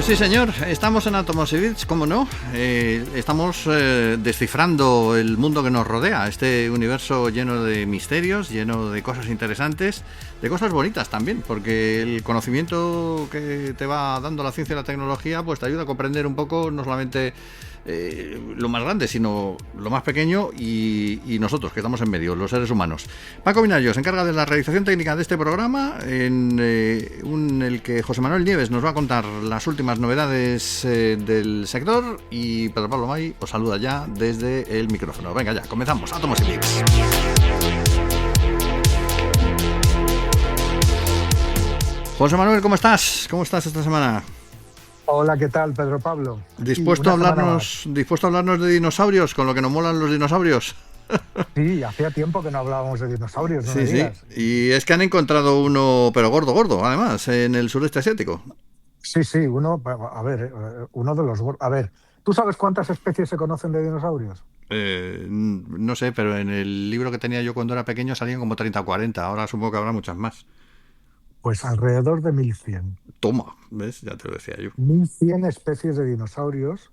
sí, señor. Estamos en Átomos y Bits, ¿cómo no? Estamos descifrando el mundo que nos rodea, este universo lleno de misterios, lleno de cosas interesantes, de cosas bonitas también, porque el conocimiento que te va dando la ciencia y la tecnología pues te ayuda a comprender un poco no solamente lo más grande, sino lo más pequeño y nosotros, que estamos en medio, los seres humanos. Paco Minayo se encarga de la realización técnica de este programa, en el que José Manuel Nieves nos va a contar las últimas novedades del sector, y Pedro Pablo May os saluda ya desde el micrófono. Venga ya, comenzamos. Átomos y Bits. José Manuel, ¿cómo estás? ¿Cómo estás esta semana? Hola, ¿qué tal, Pedro Pablo? ¿Dispuesto a hablarnos de dinosaurios, con lo que nos molan los dinosaurios? Sí, hacía tiempo que no hablábamos de dinosaurios, no me digas. Y es que han encontrado uno, pero gordo, además, en el sureste asiático. Sí, uno de los... A ver, ¿tú sabes cuántas especies se conocen de dinosaurios? No sé, pero en el libro que tenía yo cuando era pequeño salían como 30 o 40, ahora supongo que habrá muchas más. Pues alrededor de 1100. Toma, ¿ves? Ya te lo decía yo. 1100 especies de dinosaurios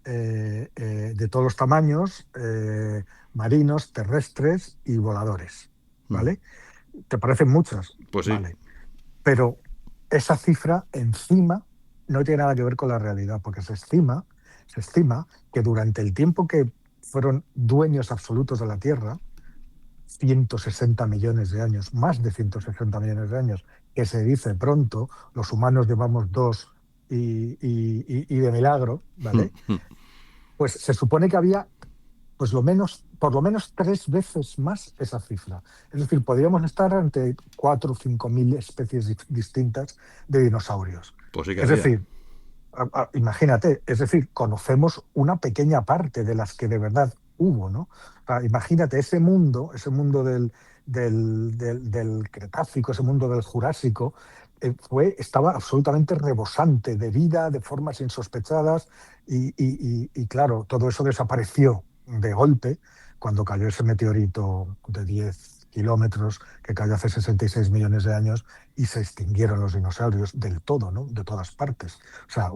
de todos los tamaños, marinos, terrestres y voladores, ¿vale? ¿Te parecen muchas? Pues sí. Vale. Pero esa cifra encima no tiene nada que ver con la realidad, porque se estima que durante el tiempo que fueron dueños absolutos de la Tierra, 160 millones de años, más de 160 millones de años, que se dice pronto, los humanos llevamos 2 y de milagro, ¿vale? Pues se supone que había por lo menos 3 veces más esa cifra. Es decir, podríamos estar ante 4 o 5 mil especies distintas de dinosaurios. Pues sí que es había. decir, imagínate, conocemos una pequeña parte de las que de verdad hubo, ¿no? Imagínate ese mundo del Cretácico, ese mundo del Jurásico, estaba absolutamente rebosante de vida, de formas insospechadas, y claro, todo eso desapareció de golpe cuando cayó ese meteorito de 10 kilómetros que cayó hace 66 millones de años y se extinguieron los dinosaurios del todo, ¿no? De todas partes. O sea,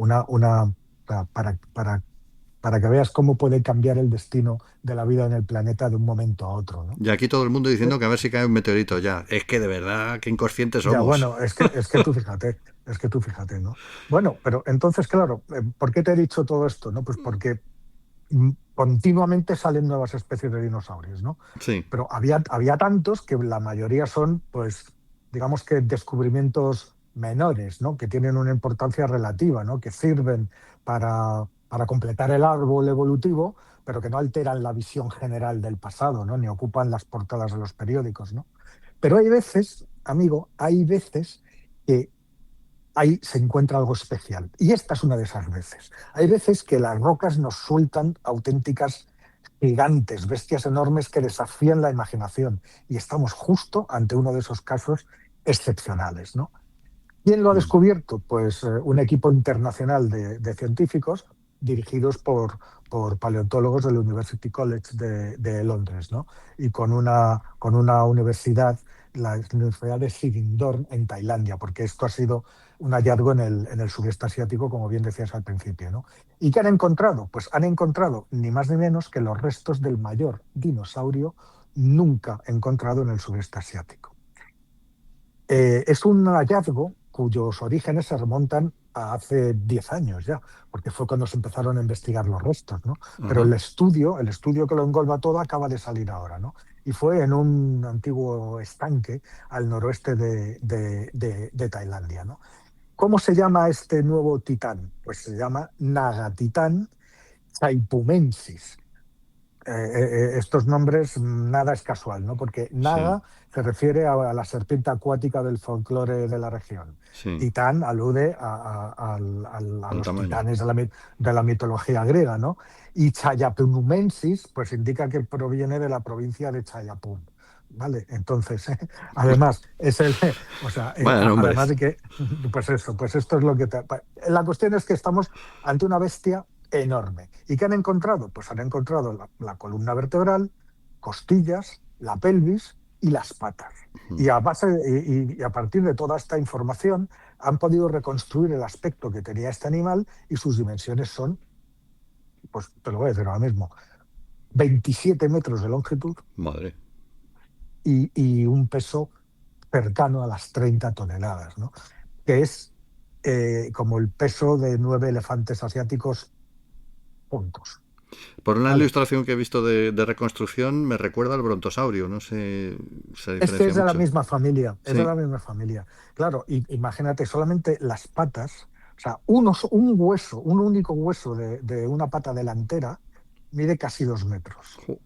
para que veas cómo puede cambiar el destino de la vida en el planeta de un momento a otro, ¿no? Y aquí todo el mundo diciendo que a ver si cae un meteorito ya. Es que de verdad, qué inconscientes somos. Ya, bueno, es que tú fíjate, ¿no? Bueno, pero entonces, claro, ¿por qué te he dicho todo esto? ¿No? Pues porque continuamente salen nuevas especies de dinosaurios, ¿no? Sí. Pero había tantos que la mayoría son, pues, digamos que descubrimientos menores, ¿no? Que tienen una importancia relativa, ¿no? Que sirven para completar el árbol evolutivo, pero que no alteran la visión general del pasado, ¿no? Ni ocupan las portadas de los periódicos, ¿no? Pero hay veces, amigo, que ahí se encuentra algo especial. Y esta es una de esas veces. Hay veces que las rocas nos sueltan auténticas gigantes, bestias enormes que desafían la imaginación. Y estamos justo ante uno de esos casos excepcionales, ¿no? ¿Quién lo ha descubierto? Pues un equipo internacional de científicos dirigidos por paleontólogos del University College de Londres, ¿no? Y con una universidad, la Universidad de Sirindorn en Tailandia, porque esto ha sido un hallazgo en el sudeste asiático, como bien decías al principio, ¿no? ¿Y qué han encontrado? Pues han encontrado ni más ni menos que los restos del mayor dinosaurio nunca encontrado en el sudeste asiático. Es un hallazgo cuyos orígenes se remontan a hace 10 años ya, porque fue cuando se empezaron a investigar los restos, ¿no? Pero el estudio que lo engloba todo acaba de salir ahora, ¿no? Y fue en un antiguo estanque al noroeste de Tailandia, ¿no? ¿Cómo se llama este nuevo titán? Pues se llama Nagatitán saipumensis. Estos nombres nada es casual, ¿no? Porque Naga se refiere a la serpiente acuática del folclore de la región. Sí. Titán alude a los tamaño. titanes de la mitología griega, ¿no? Y Chayapumensis pues indica que proviene de la provincia de Chayapum. ¿Vale? Entonces, además, es el. O sea, además de que. Pues esto es lo que. La cuestión es que estamos ante una bestia enorme. ¿Y qué han encontrado? Pues han encontrado la columna vertebral, costillas, la pelvis y las patas. Y a partir de toda esta información han podido reconstruir el aspecto que tenía este animal y sus dimensiones son, pues te lo voy a decir ahora mismo, 27 metros de longitud Madre. y un peso cercano a las 30 toneladas, ¿no? Que es como el peso de 9 elefantes asiáticos juntos. Por una ¿Vale? ilustración que he visto de reconstrucción, me recuerda al brontosaurio, no sé, se Es que diferencia es de la mucho. misma familia, es de Sí. la misma familia. Claro, imagínate, solamente las patas, o sea, un hueso, un único hueso de una pata delantera mide casi 2 metros, Jo.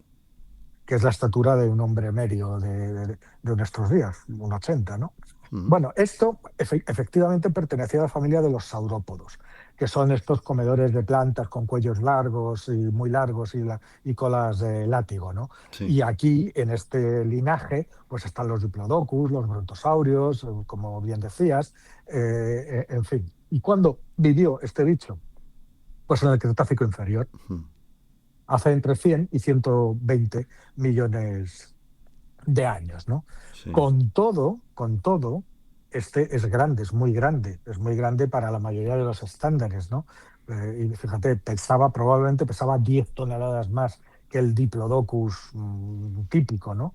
que es la estatura de un hombre medio de nuestros días, un 80, ¿no? Mm. Bueno, esto efectivamente pertenecía a la familia de los saurópodos, que son estos comedores de plantas con cuellos largos y muy largos y colas de látigo, ¿no? Sí. Y aquí, en este linaje, pues están los diplodocus, los brontosaurios, como bien decías, en fin. ¿Y cuándo vivió este bicho? Pues en el Cretácico inferior, Mm. hace entre 100 y 120 millones de años, ¿no? Sí. Con todo, este es muy grande para la mayoría de los estándares, ¿no? Y fíjate, probablemente pesaba 10 toneladas más que el Diplodocus típico, ¿no?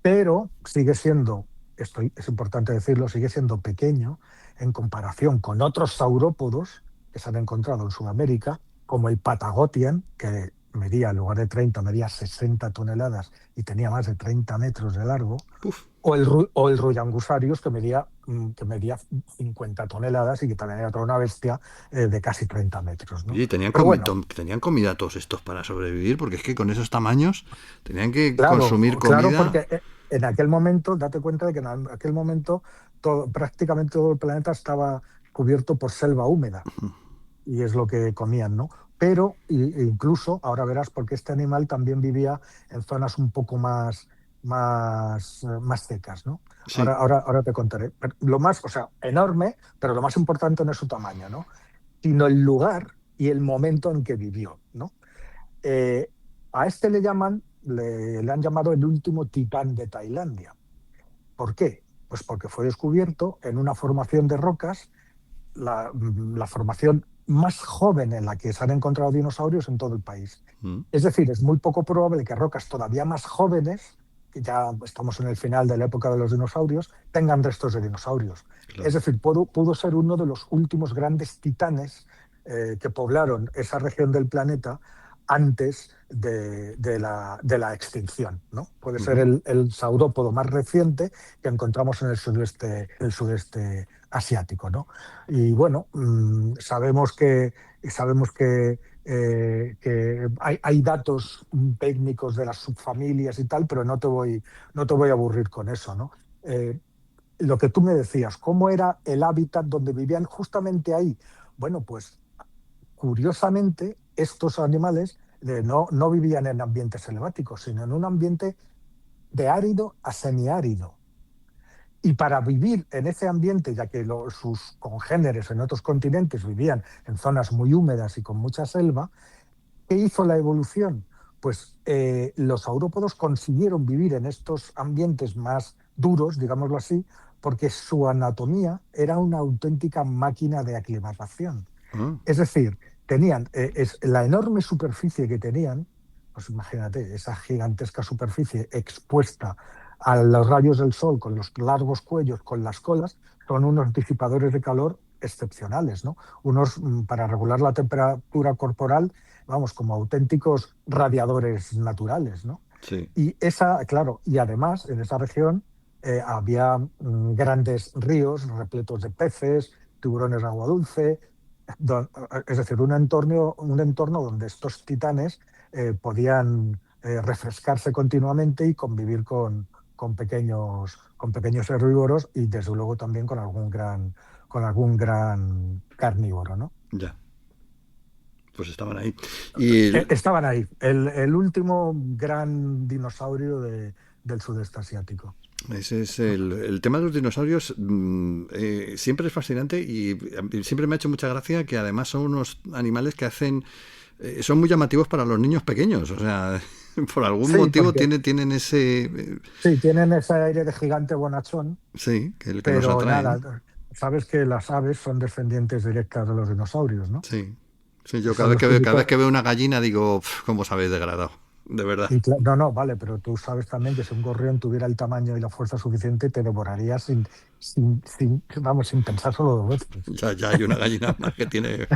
Pero sigue siendo, esto es importante decirlo, sigue siendo pequeño en comparación con otros saurópodos que se han encontrado en Sudamérica, como el Patagotian, que medía, en lugar de 30, medía 60 toneladas y tenía más de 30 metros de largo, Uf. o el Ruyangusaurus, que medía 50 toneladas y que también era toda una bestia de casi 30 metros, ¿no? Oye, Pero bueno, tenían comida todos estos para sobrevivir, porque es que con esos tamaños tenían que claro, consumir claro, comida. porque en aquel momento, date cuenta de que en aquel momento prácticamente todo el planeta estaba cubierto por selva húmeda y es lo que comían, ¿no? Pero incluso, ahora verás, porque este animal también vivía en zonas un poco más secas, ¿no? Sí. Ahora te contaré. Pero lo más, o sea, enorme, pero lo más importante no es su tamaño, ¿no? Sino el lugar y el momento en que vivió, ¿no? Eh, a este le han llamado el último titán de Tailandia. ¿Por qué? Pues porque fue descubierto en una formación de rocas, la formación más joven en la que se han encontrado dinosaurios en todo el país. Mm. Es decir, es muy poco probable que rocas todavía más jóvenes, que ya estamos en el final de la época de los dinosaurios, tengan restos de dinosaurios. Es Claro. decir, pudo ser uno de los últimos grandes titanes que poblaron esa región del planeta antes de la extinción, ¿no? Puede ser Ujú. el saurópodo más reciente que encontramos en el sudeste asiático, ¿no? Y bueno, sabemos que hay datos técnicos de las subfamilias y tal, pero no te voy a aburrir con eso, ¿no? Lo que tú me decías, ¿cómo era el hábitat donde vivían justamente ahí? Bueno, pues curiosamente, estos animales no vivían en ambientes selváticos, sino en un ambiente de árido a semiárido. Y para vivir en ese ambiente, ya que sus congéneres en otros continentes vivían en zonas muy húmedas y con mucha selva, ¿qué hizo la evolución? Pues los saurópodos consiguieron vivir en estos ambientes más duros, digámoslo así, porque su anatomía era una auténtica máquina de aclimatación. Ah. Es decir, tenían la enorme superficie que tenían, pues imagínate, esa gigantesca superficie expuesta a los rayos del sol, con los largos cuellos, con las colas, son unos disipadores de calor excepcionales, ¿no? Para regular la temperatura corporal, vamos, como auténticos radiadores naturales, ¿no? Sí. Claro, y además en esa región había grandes ríos repletos de peces, tiburones de agua dulce, es decir, un entorno donde estos titanes podían refrescarse continuamente y convivir con pequeños herbívoros y desde luego también con algún gran carnívoro, ¿no? Ya. Pues estaban ahí. Y Estaban ahí, el último gran dinosaurio del sudeste asiático. ese es el tema de los dinosaurios. Siempre es fascinante y siempre me ha hecho mucha gracia que además son unos animales que hacen son muy llamativos para los niños pequeños. O sea, por algún Sí, motivo porque tienen ese sí, tienen ese aire de gigante bonachón, sí, que nos pero atraen. nada, sabes que las aves son descendientes directas de los dinosaurios, ¿no? Sí. Sí, yo Que son los cada vez únicos. que veo una gallina digo, ¿cómo sabéis degradado? De verdad. No, no, vale, pero tú sabes también que si un gorrión tuviera el tamaño y la fuerza suficiente, te devoraría vamos, sin pensar solo dos veces. Ya hay una gallina más que tiene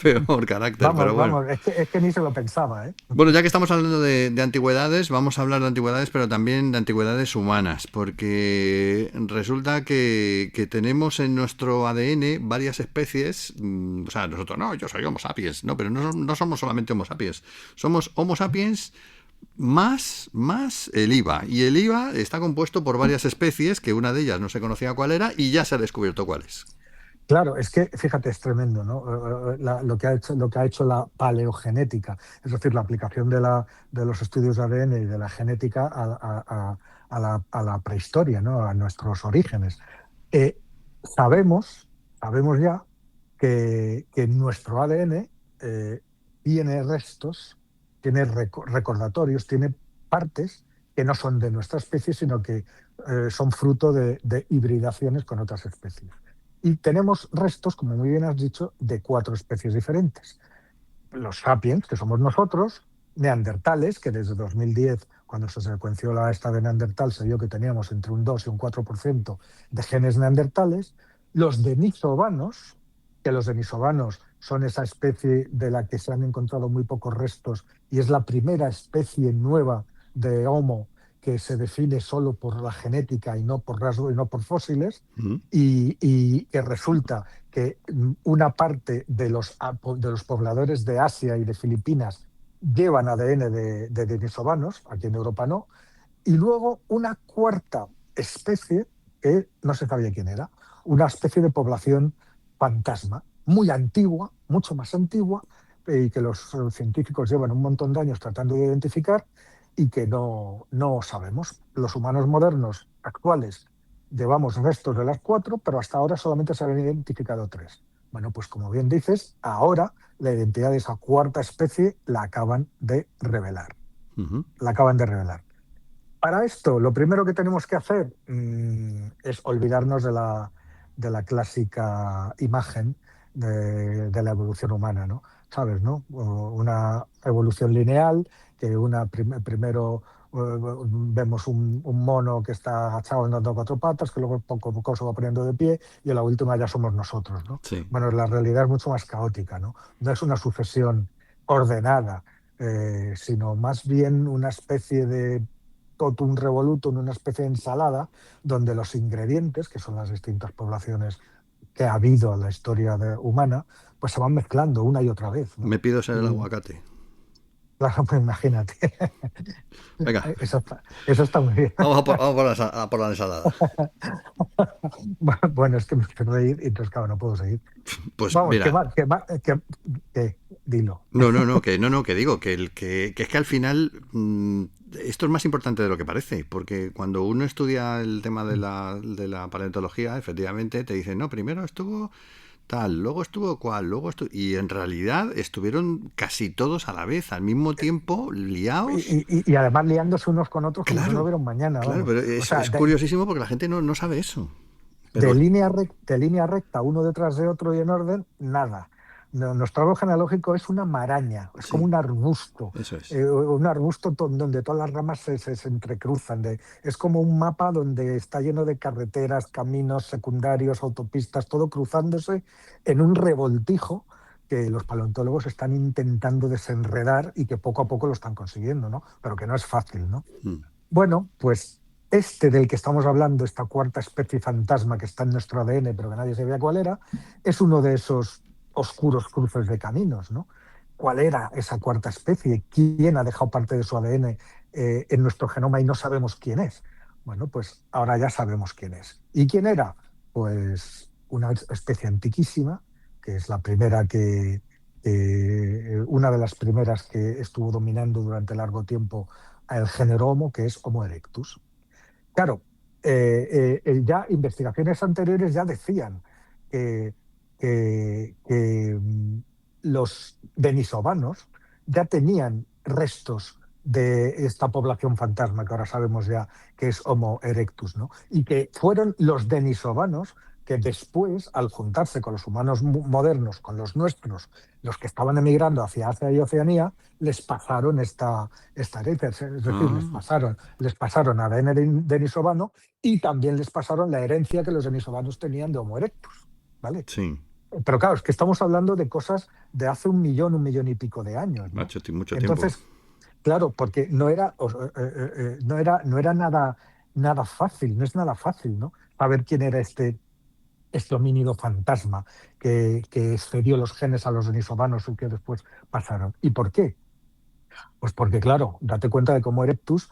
peor carácter, pero Vamos, bueno. vamos, es que ni se lo pensaba, ¿eh? Bueno, ya que estamos hablando de antigüedades, vamos a hablar de antigüedades, pero también de antigüedades humanas, porque resulta que tenemos en nuestro ADN varias especies, o sea, nosotros no, yo soy Homo sapiens, no, pero no somos solamente Homo sapiens, somos Homo sapiens más el IVA, y el IVA está compuesto por varias especies, que una de ellas no se conocía cuál era, y ya se ha descubierto cuál es. Claro, es que fíjate, es tremendo, ¿no? Lo que ha hecho la paleogenética, es decir, la aplicación de los estudios de ADN y de la genética a la prehistoria, ¿no? A nuestros orígenes. Eh, sabemos, sabemos ya que nuestro ADN tiene restos, tiene recordatorios, tiene partes que no son de nuestra especie, sino que son fruto de hibridaciones con otras especies. Y tenemos restos, como muy bien has dicho, de 4 especies diferentes. Los sapiens, que somos nosotros, neandertales, que desde 2010, cuando se secuenció la esta de Neandertal, se vio que teníamos entre un 2 y un 4% de genes neandertales, los denisovanos, que los denisovanos son esa especie de la que se han encontrado muy pocos restos y es la primera especie nueva de Homo que se define solo por la genética y no por rasgo y no por fósiles, ¿Mm? y que resulta que una parte de los pobladores de Asia y de Filipinas llevan ADN de denisovanos, aquí en Europa no, y luego una cuarta especie que no se sabía quién era, una especie de población fantasma, muy antigua, mucho más antigua, y que los científicos llevan un montón de años tratando de identificar y que no sabemos. Los humanos modernos actuales llevamos restos de las 4, pero hasta ahora solamente se han identificado 3. Bueno, pues como bien dices, ahora la identidad de esa cuarta especie la acaban de revelar. Uh-huh. La acaban de revelar. Para esto, lo primero que tenemos que hacer es olvidarnos de la clásica imagen de la evolución humana, ¿no? ¿Sabes, no? Una evolución lineal, que primero vemos un mono que está agachado andando a 4 patas, que luego poco a poco se va poniendo de pie y en la última ya somos nosotros, ¿no? Sí. Bueno, la realidad es mucho más caótica, ¿no? No es una sucesión ordenada, sino más bien una especie de totum revolutum, una especie de ensalada, donde los ingredientes, que son las distintas poblaciones que ha habido en la historia humana, pues se van mezclando una y otra vez, ¿no? Me pido ser el Y aguacate. claro, pues imagínate. Venga, Eso está muy bien. a por la ensalada. Bueno, es que me quiero reír y entonces, claro, no puedo seguir. Pues Vamos, mira, dilo. no, que digo, que es que al final esto es más importante de lo que parece, porque cuando uno estudia el tema de la paleontología, efectivamente te dicen, no, primero estuvo tal, luego estuvo cual, y en realidad estuvieron casi todos a la vez, al mismo tiempo, liados. Y además liándose unos con otros como si no Claro, hubiera un mañana, claro, vamos. pero O sea, es curiosísimo porque la gente no sabe eso. de Pero línea, de línea recta, uno detrás de otro y en orden, nada. Nuestro árbol genealógico es una maraña, es como sí, eso es. un arbusto donde todas las ramas se entrecruzan. Es como un mapa donde está lleno de carreteras, caminos secundarios, autopistas, todo cruzándose en un revoltijo que los paleontólogos están intentando desenredar y que poco a poco lo están consiguiendo, ¿no? Pero que no es fácil, ¿no? Mm. Bueno, pues este del que estamos hablando, esta cuarta especie fantasma que está en nuestro ADN, pero que nadie sabía cuál era, es uno de esos oscuros cruces de caminos, ¿no? ¿Cuál era esa cuarta especie? ¿Quién ha dejado parte de su ADN en nuestro genoma y no sabemos quién es? Bueno, pues ahora ya sabemos quién es. ¿Y quién era? Pues una especie antiquísima, que es la primera una de las primeras que estuvo dominando durante largo tiempo el género Homo, que es Homo erectus. Claro, ya investigaciones anteriores ya decían que, que los denisovanos ya tenían restos de esta población fantasma que ahora sabemos ya que es Homo erectus, ¿no? Y que fueron los denisovanos que después, al juntarse con los humanos modernos, con los nuestros, los que estaban emigrando hacia Asia y Oceanía, les pasaron esta herencia. Es decir, Ah, les pasaron ADN denisovano y también les pasaron la herencia que los denisovanos tenían de Homo erectus. ¿Vale? sí, Pero claro, es que estamos hablando de cosas de hace un millón y pico de años, ¿no? mucho tiempo. Entonces, claro, porque no era nada fácil, no es nada fácil, ¿no? Saber quién era este homínido fantasma que excedió los genes a los denisovanos y que después pasaron. ¿Y por qué? Pues porque, claro, date cuenta de cómo Erectus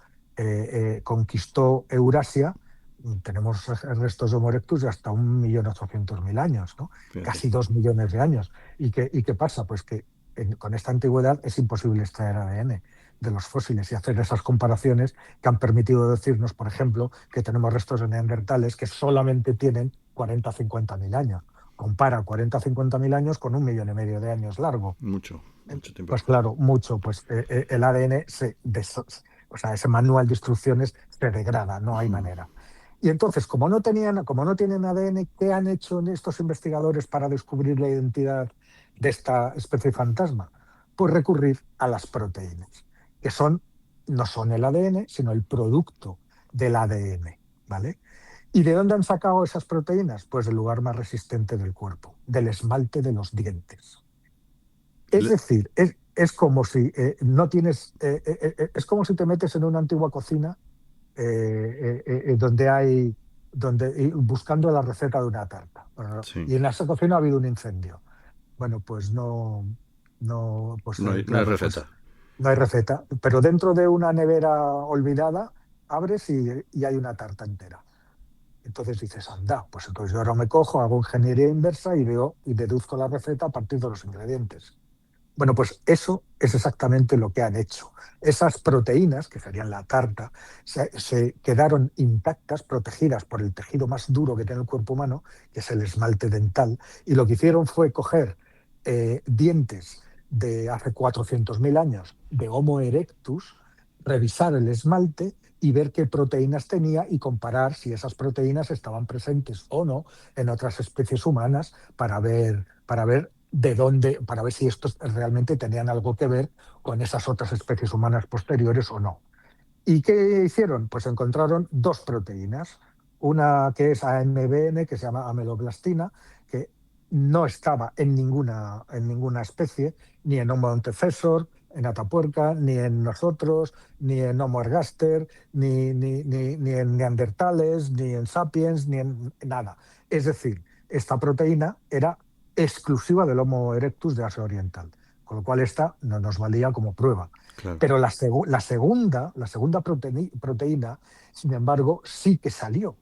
conquistó Eurasia. Tenemos restos de Homo erectus de hasta 1.800.000 años, ¿no? Fíjate. Casi 2 millones de años. Y qué pasa? Pues que con esta antigüedad es imposible extraer ADN de los fósiles y hacer esas comparaciones que han permitido decirnos, por ejemplo, que tenemos restos de neandertales que solamente tienen 40 o 50.000 años. Compara 40 o 50.000 años con 1,5 millones de años largo. Mucho tiempo. Pues claro, mucho. Pues el ADN o sea, ese manual de instrucciones se degrada, no hay Mm. manera. Y entonces, como no tienen ADN, ¿qué han hecho estos investigadores para descubrir la identidad de esta especie fantasma? Pues recurrir a las proteínas, que no son el ADN, sino el producto del ADN, ¿vale? ¿Y de dónde han sacado esas proteínas? Pues del lugar más resistente del cuerpo, del esmalte de los dientes. Es Le- decir, es como si no tienes, es como si te metes en una antigua cocina donde buscando la receta de una tarta. Bueno, sí, y en esa cocina ha habido un incendio. Bueno, pues pues no hay claro, pues receta. no hay receta. Pero dentro de una nevera olvidada, abres y hay una tarta entera. Entonces dices, anda, pues entonces yo ahora me cojo, hago ingeniería inversa y veo y deduzco la receta a partir de los ingredientes. Bueno, pues eso es exactamente lo que han hecho. Esas proteínas, que serían la tarta, se quedaron intactas, protegidas por el tejido más duro que tiene el cuerpo humano, que es el esmalte dental, y lo que hicieron fue coger dientes de hace 400.000 años de Homo erectus, revisar el esmalte y ver qué proteínas tenía y comparar si esas proteínas estaban presentes o no en otras especies humanas para ver de dónde, para ver si estos realmente tenían algo que ver con esas otras especies humanas posteriores o no. ¿Y qué hicieron? Pues encontraron dos proteínas, una que es AMBN, que se llama ameloblastina, que no estaba en ninguna especie, ni en Homo antecessor, en Atapuerca, ni en nosotros, ni en Homo ergaster, ni en neandertales, ni en sapiens, ni en nada. Es decir, esta proteína era exclusiva del Homo erectus de Asia Oriental, con lo cual esta no nos valía como prueba. Claro. Pero la segunda proteína, sin embargo, sí que salió.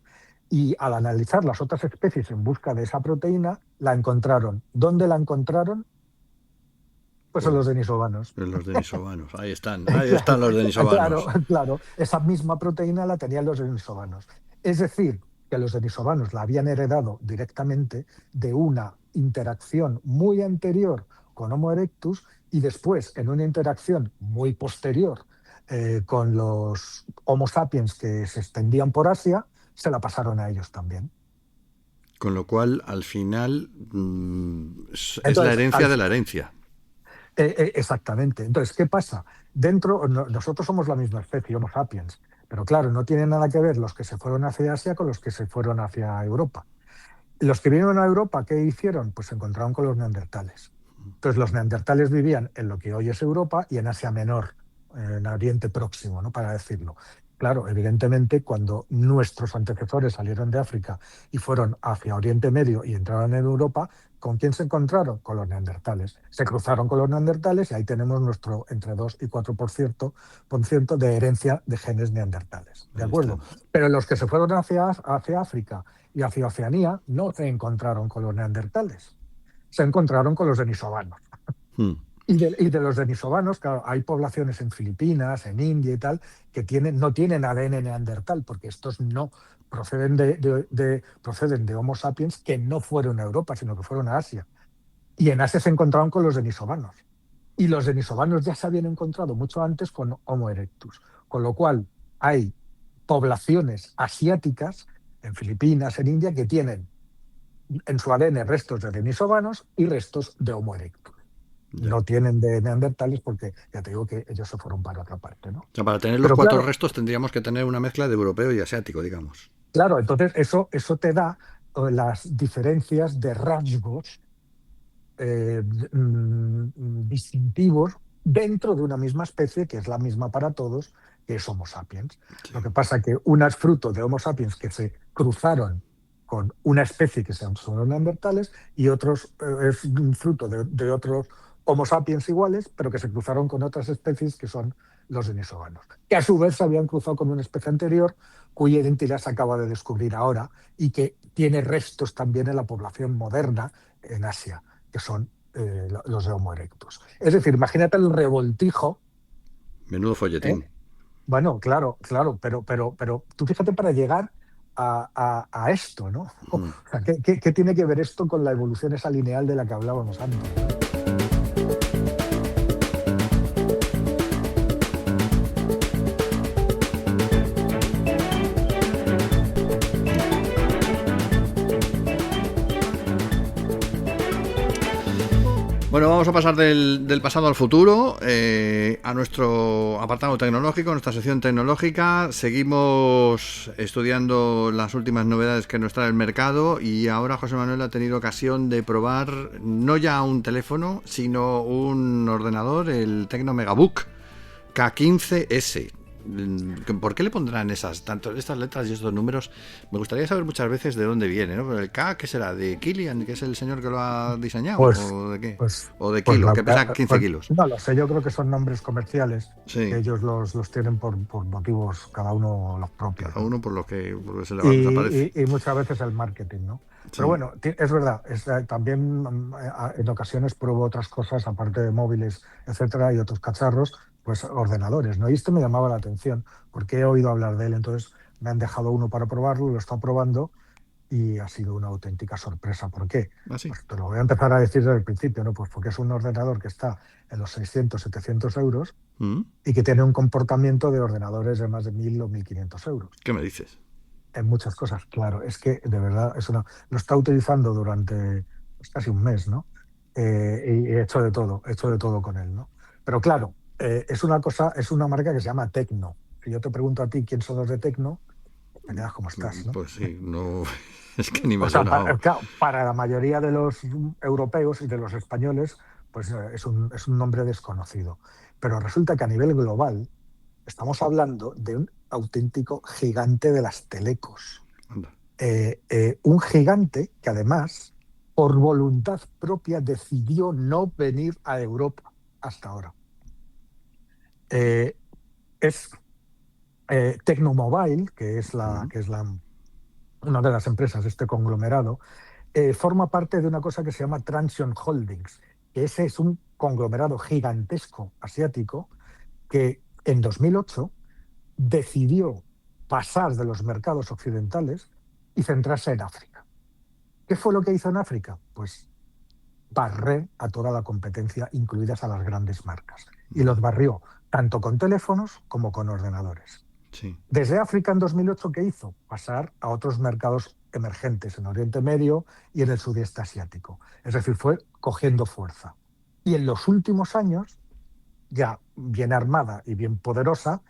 Y al analizar las otras especies en busca de esa proteína, la encontraron. ¿Dónde la encontraron? Pues en Pues los denisovanos. los denisovanos. Ahí están los Claro, denisovanos. claro. Esa misma proteína la tenían los denisovanos. Es decir, que los denisovanos la habían heredado directamente de una interacción muy anterior con Homo erectus y después, en una interacción muy posterior con los Homo sapiens que se extendían por Asia, se la pasaron a ellos también. Con lo cual, al final, es la Entonces, herencia de la herencia. Exactamente. Entonces, ¿qué pasa? Nosotros somos la misma especie, Homo sapiens, pero claro, no tiene nada que ver los que se fueron hacia Asia con los que se fueron hacia Europa. Los que vinieron a Europa, ¿qué hicieron? Pues se encontraron con los neandertales. Entonces, los neandertales vivían en lo que hoy es Europa y en Asia Menor, en Oriente Próximo, ¿no? Para decirlo. Claro, evidentemente, cuando nuestros antecesores salieron de África y fueron hacia Oriente Medio y entraron en Europa, ¿con quién se encontraron? Con los neandertales. Se cruzaron con los neandertales y ahí tenemos nuestro entre 2 y 4% de herencia de genes neandertales. ¿De Ahí acuerdo? están. Pero los que se fueron hacia África y hacia Oceanía no se encontraron con los neandertales, se encontraron con los denisovanos. Mm. Y de los denisovanos, claro, hay poblaciones en Filipinas, en India y tal, que no tienen ADN neandertal, porque estos no proceden de Homo sapiens que no fueron a Europa, sino que fueron a Asia. Y en Asia se encontraron con los denisovanos. Y los denisovanos ya se habían encontrado mucho antes con Homo erectus. Con lo cual, hay poblaciones asiáticas en Filipinas, en India, que tienen en su ADN restos de denisovanos y restos de Homo erectus. Ya. No tienen de neandertales porque ya te digo que ellos se fueron para otra parte, ¿no? O sea, para tener los Pero cuatro claro, restos tendríamos que tener una mezcla de europeo y asiático, digamos. claro, entonces eso te da las diferencias de rasgos eh, distintivos dentro de una misma especie que es la misma para todos, que es Homo sapiens. Sí. Lo que pasa que una es fruto de Homo sapiens que se cruzaron con una especie que son los neandertales y otros es fruto de otros Homo sapiens iguales, pero que se cruzaron con otras especies que son los denisovanos, que a su vez se habían cruzado con una especie anterior cuya identidad se acaba de descubrir ahora y que tiene restos también en la población moderna en Asia, que son los de Homo erectus. Es decir, imagínate el revoltijo. Menudo ¿Eh? folletín. Bueno, claro, claro, pero tú fíjate para llegar a esto, ¿no? O Mm. sea, ¿qué tiene que ver esto con la evolución esa lineal de la que hablábamos antes? Bueno, vamos a pasar del pasado al futuro, a nuestro apartado tecnológico, nuestra sección tecnológica. Seguimos estudiando las últimas novedades que nos trae el mercado y ahora José Manuel ha tenido ocasión de probar no ya un teléfono, sino un ordenador, el Tecno Megabook K15S. ¿Por qué le pondrán estas letras y estos números? Me gustaría saber muchas veces de dónde viene, ¿no? Pero el K, ¿qué será? ¿De Kilian, que es el señor que lo ha diseñado? Pues, ¿O de qué? pues, ¿O de pues, Kilo, que pesa 15 pues, kilos? no lo sé, yo creo que son nombres comerciales que Sí, ellos los tienen por motivos, cada uno los propios, cada ¿no? uno por lo que se le desaparece. Y muchas veces el marketing, ¿no? Pero Sí. bueno, es verdad, también en ocasiones pruebo otras cosas, aparte de móviles, etcétera, y otros cacharros, pues ordenadores, ¿no? Y esto me llamaba la atención, porque he oído hablar de él, entonces me han dejado uno para probarlo, lo he estado probando y ha sido una auténtica sorpresa. ¿Por qué? ¿Ah, sí? Pues te lo voy a empezar a decir desde el principio, ¿no? Pues porque es un ordenador que está en los 600, 700 euros ¿Mm? y que tiene un comportamiento de ordenadores de más de 1.000 o 1.500 euros ¿Qué me dices? en muchas cosas. Claro, es que de verdad lo está utilizando durante pues, casi un mes, ¿no? Y he hecho de todo con él, ¿no? Pero claro, es una cosa, es una marca que se llama Tecno. Si yo te pregunto a ti quién son los de Tecno, te quedas como estás, ¿no? Pues sí, no. Es que ni O me sea, suena, vamos. claro, para la mayoría de los europeos y de los españoles, pues es un nombre desconocido. Pero resulta que a nivel global estamos hablando de un auténtico gigante de las telecos. Anda. Un gigante que además, por voluntad propia, decidió no venir a Europa hasta ahora. Eh, es Tecnomobile, ¿Mm? que es una de las empresas de este conglomerado, forma parte de una cosa que se llama Transion Holdings, que ese es un conglomerado gigantesco asiático que en 2008 decidió pasar de los mercados occidentales y centrarse en África. ¿Qué fue lo que hizo en África? Pues barrer a toda la competencia, incluidas a las grandes marcas. Y los Ya. barrió tanto con teléfonos como con ordenadores. Sí. Desde África en 2008, ¿qué hizo? Pasar a otros mercados emergentes en Oriente Medio y en el sudeste asiático. Es decir, fue cogiendo fuerza. Y en los últimos años, ya bien armada y bien poderosa,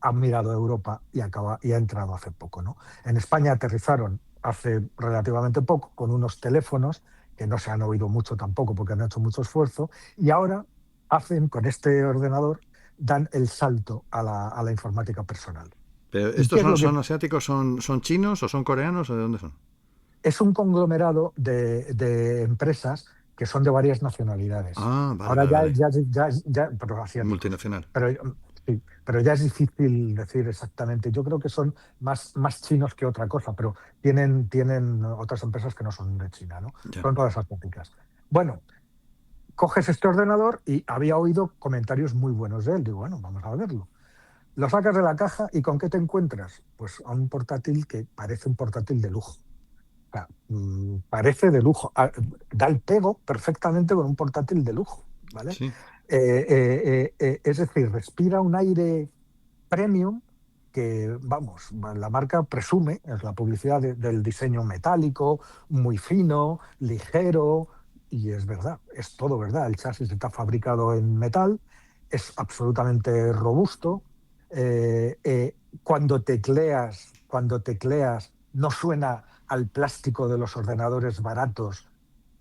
han mirado a Europa y ha entrado hace poco, ¿no? En España aterrizaron hace relativamente poco con unos teléfonos que no se han oído mucho tampoco porque han hecho mucho esfuerzo y ahora hacen con este ordenador, dan el salto a la informática personal. Pero ¿Y estos qué es son, lo que son asiáticos, son chinos o son coreanos o de dónde son? es? Un conglomerado de empresas que son de varias nacionalidades. Ah, vale, Ahora vale, vale. pero asiáticos. Multinacional. Pero, sí, pero ya es difícil decir exactamente. Yo creo que son más chinos que otra cosa, pero tienen otras empresas que no son de China, ¿no? Ya. Son todas asiáticas. Bueno, coges este ordenador y había oído comentarios muy buenos de él. Digo, bueno, vamos a verlo. Lo sacas de la caja y ¿con qué te encuentras? Pues a un portátil que parece un portátil de lujo. Sea, parece de lujo. Da el pego perfectamente con un portátil de lujo, ¿vale? Sí. Es decir, respira un aire premium que, vamos, la marca presume, es la publicidad del diseño metálico, muy fino, ligero, y es verdad, es todo verdad. El chasis está fabricado en metal, es absolutamente robusto. Cuando tecleas, no suena al plástico de los ordenadores baratos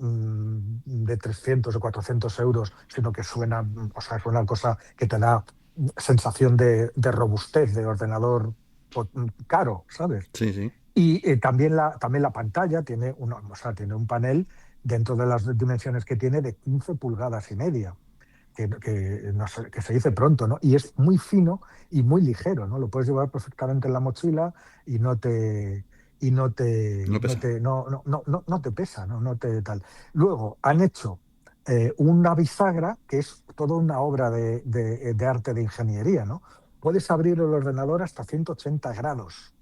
de 300 o 400 euros, sino que suena, o sea, es una cosa que te da sensación de robustez de ordenador caro, ¿sabes? Sí, sí. Y también la pantalla tiene, o sea, tiene un panel dentro de las dimensiones que tiene de 15 pulgadas y media, que se dice pronto, ¿no? Y es muy fino y muy ligero, ¿no? Lo puedes llevar perfectamente en la mochila y no te y no te No pesa. no te pesa, ¿no? No te tal. Luego han hecho una bisagra que es toda una obra de arte de ingeniería, ¿no? Puedes abrir el ordenador hasta 180 grados,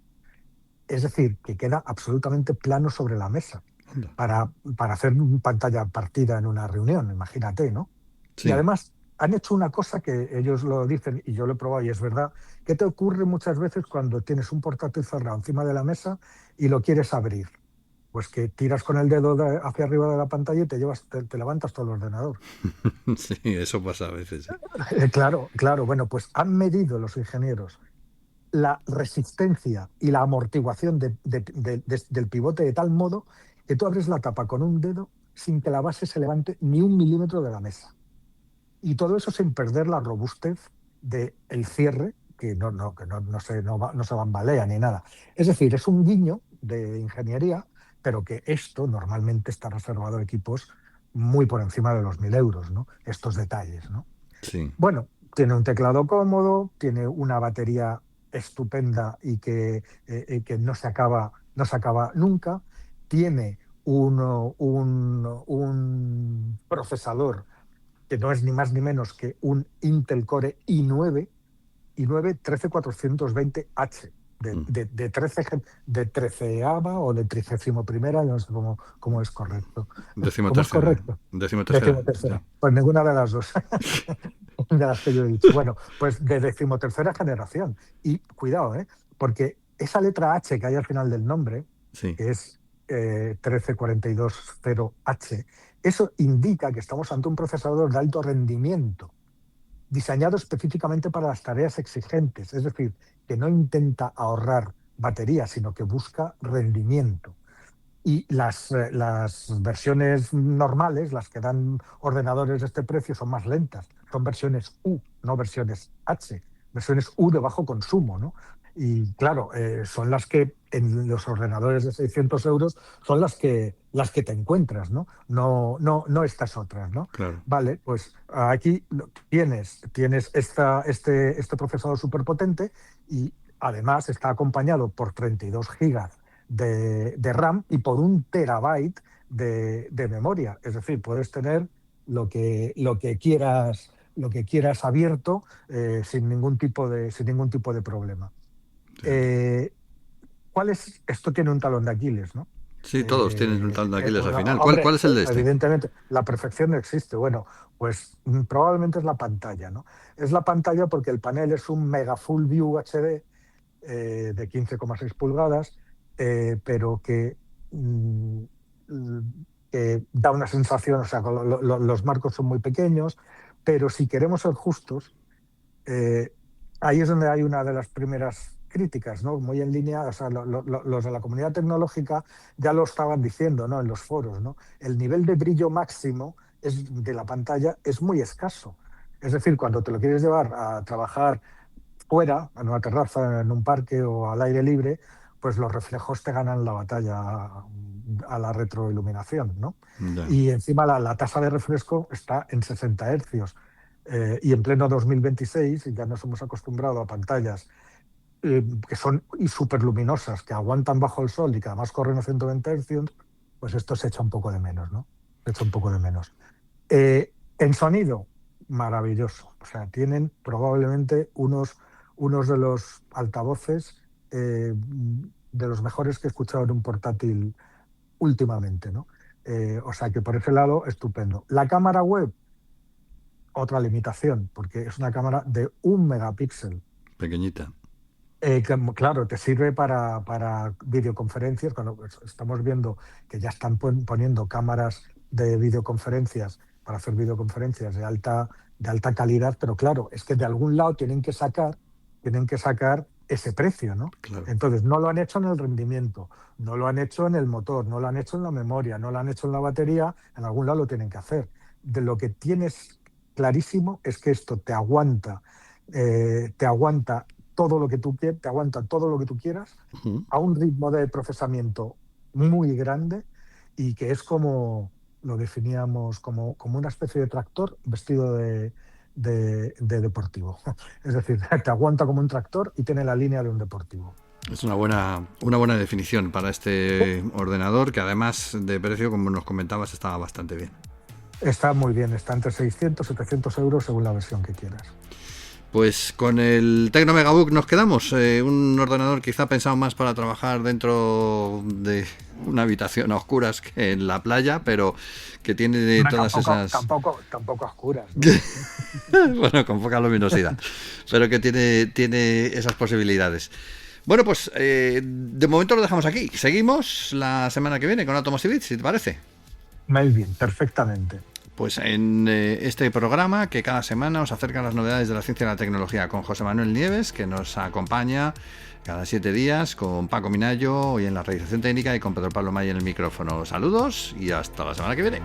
es decir, que queda absolutamente plano sobre la mesa Anda. para hacer pantalla partida en una reunión, imagínate, ¿no? Y Sí. además han hecho una cosa que ellos lo dicen y yo lo he probado y es verdad, que te ocurre muchas veces cuando tienes un portátil cerrado encima de la mesa y lo quieres abrir. Pues que tiras con el dedo hacia arriba de la pantalla y te levantas todo el ordenador. Sí, eso pasa a veces, sí. Claro, claro. Bueno, pues han medido los ingenieros la resistencia y la amortiguación del pivote de tal modo que tú abres la tapa con un dedo sin que la base se levante ni un milímetro de la mesa. Y todo eso sin perder la robustez del cierre, no se bambalea ni nada. Es decir, es un guiño de ingeniería, pero que esto normalmente está reservado a equipos muy por encima de los 1.000 euros, ¿no? Estos detalles, ¿no? Sí. Bueno, tiene un teclado cómodo, tiene una batería estupenda y que no se acaba nunca. Tiene un procesador que no es ni más ni menos que un Intel Core i9 13420H Mm. de 13 o de 31ª, no sé cómo es correcto. ¿Cómo es Decimotercera. correcto? Decimotercera. Sí. 13ª. Pues ninguna de las dos de las que yo he dicho. Bueno, pues de 13ª generación. Y cuidado, ¿eh? Porque esa letra H que hay al final del nombre, Sí. que es 13420H, eso indica que estamos ante un procesador de alto rendimiento, diseñado específicamente para las tareas exigentes, es decir, que no intenta ahorrar batería, sino que busca rendimiento. Y las versiones normales, las que dan ordenadores de este precio, son más lentas. Son versiones U, no versiones H. Versiones U de bajo consumo, ¿no? Y claro, son las que en los ordenadores de 600 euros son las que te encuentras, ¿no? No estas otras, ¿no? Claro. Vale, pues aquí tienes este procesador superpotente y además está acompañado por 32 gigas de RAM y por 1 TB de memoria. Es decir, puedes tener lo que quieras abierto sin ningún tipo de problema. Fíjate. Eh, Esto tiene un talón de Aquiles, ¿no? Sí, todos tienen un talón de Aquiles al final. ¿Cuál, Hombre, cuál es el de este? evidentemente, la perfección no existe. Bueno, pues probablemente es la pantalla, ¿no? Es la pantalla porque el panel es un Mega Full View HD de 15,6 pulgadas, pero mm, que da una sensación, o sea, los marcos son muy pequeños, pero si queremos ser justos, eh, ahí es donde hay una de las primeras críticas, ¿no? Muy en línea, o sea, los de la comunidad tecnológica ya lo estaban diciendo, ¿no? En los foros, ¿no? El nivel de brillo máximo de la pantalla es muy escaso. Es decir, cuando te lo quieres llevar a trabajar fuera, en una terraza, en un parque o al aire libre, pues los reflejos te ganan la batalla a la retroiluminación, ¿no? Ya. Y encima la tasa de refresco está en 60 hercios. Y en pleno 2026 ya nos hemos acostumbrado a pantallas que son súper luminosas, que aguantan bajo el sol y que además corren a 120 hercios, pues esto se echa un poco de menos, ¿no? Se echa un poco de menos. En sonido, maravilloso. O sea, tienen probablemente unos de los altavoces de los mejores que he escuchado en un portátil últimamente, ¿no? O sea que por ese lado, estupendo. La cámara web, otra limitación, porque es una cámara de 1 megapíxel. Pequeñita. Claro, te sirve para videoconferencias. Cuando estamos viendo que ya están poniendo cámaras de videoconferencias para hacer videoconferencias de alta calidad, pero claro, es que de algún lado tienen que sacar ese precio, ¿no? Claro. Entonces, no lo han hecho en el rendimiento, no lo han hecho en el motor, no lo han hecho en la memoria, no lo han hecho en la batería, en algún lado lo tienen que hacer. De lo que tienes clarísimo es que esto te aguanta todo lo que tú quieras, te aguanta todo lo que tú quieras Ujú. a un ritmo de procesamiento muy grande y que es como lo definíamos como una especie de tractor vestido de deportivo. Es decir, te aguanta como un tractor y tiene la línea de un deportivo. Es una buena definición para este ordenador, que además de precio, como nos comentabas, estaba bastante bien. Está muy bien, está entre 600 y 700 euros según la versión que quieras. Pues con el Tecno Megabook nos quedamos. Un ordenador quizá pensado más para trabajar dentro de una habitación a oscuras que en la playa, pero que tiene Hombre, todas esas... tampoco a oscuras, ¿no? Bueno, con poca luminosidad, pero que tiene esas posibilidades. Bueno, pues de momento lo dejamos aquí. Seguimos la semana que viene con Atomos y Bits, si te parece. Muy bien, perfectamente. Pues en este programa que cada semana os acerca las novedades de la ciencia y la tecnología con José Manuel Nieves, que nos acompaña cada 7 días, con Paco Minayo hoy en la realización técnica y con Pedro Pablo May en el micrófono. Saludos y hasta la semana que viene.